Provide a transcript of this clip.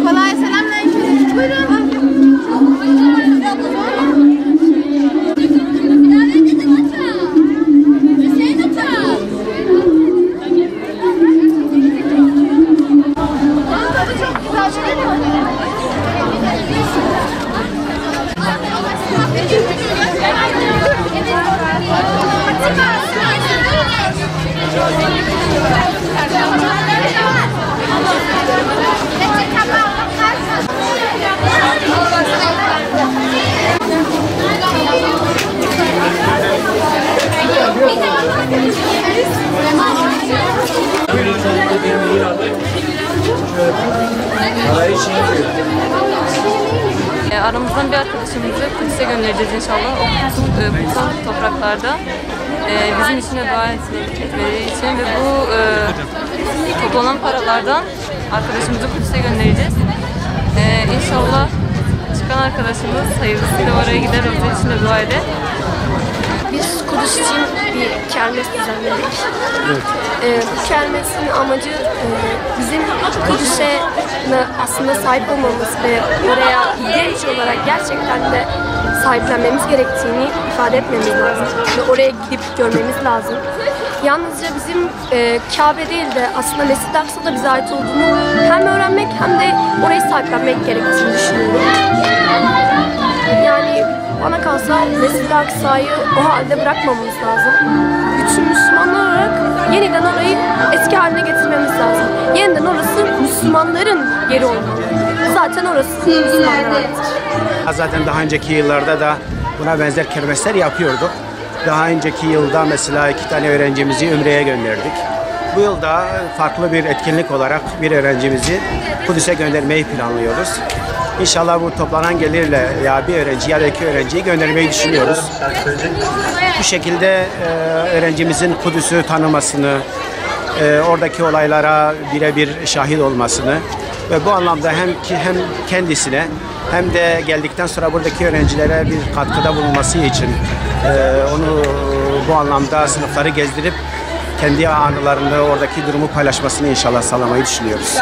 Kolay, selamünaleyküm. Buyurun. Aramızdan bir arkadaşımızı Kudüs'e göndereceğiz inşallah. O kutsal topraklarda bizim için de dua etmeleri için ve bu toplanan paralardan arkadaşımızı Kudüs'e göndereceğiz. İnşallah çıkan arkadaşımız hayırlısıyla oraya gider, o için de dua eder. Biz Kudüs için bir kermes düzenledik. Evet. Bu kermesin amacı bizim Kudüs'e aslında sahip olmamız ve oraya genç olarak gerçekten de sahiplenmemiz gerektiğini ifade etmemiz lazım. Ve oraya gidip görmemiz lazım. Yalnızca bizim Kabe değil de aslında Mescid-i Aksa'da bize ait olduğunu hem öğrenmek hem de orayı sahiplenmek gerektiğini düşünüyorum. Yani bana kalsa Mescid-i Aksa'yı o halde bırakmamamız lazım. Bütün Müslümanlar olarak yeniden orayı eski haline getirmemiz lazım. Yeniden orası Müslümanların yeri olmalı. Zaten orası Müslümanlara aittir. Zaten daha önceki yıllarda da buna benzer kermesler yapıyorduk. Daha önceki yılda mesela 2 tane öğrencimizi Ümre'ye gönderdik. Bu yılda farklı bir etkinlik olarak bir öğrencimizi Kudüs'e göndermeyi planlıyoruz. İnşallah bu toplanan gelirle ya bir öğrenci ya da 2 öğrenciyi göndermeyi düşünüyoruz. Bu şekilde öğrencimizin Kudüs'ü tanımasını, oradaki olaylara birebir şahit olmasını ve bu anlamda hem kendisine hem de geldikten sonra buradaki öğrencilere bir katkıda bulunması için onu bu anlamda sınıfları gezdirip kendi anılarını, oradaki durumu paylaşmasını inşallah sağlamayı düşünüyoruz.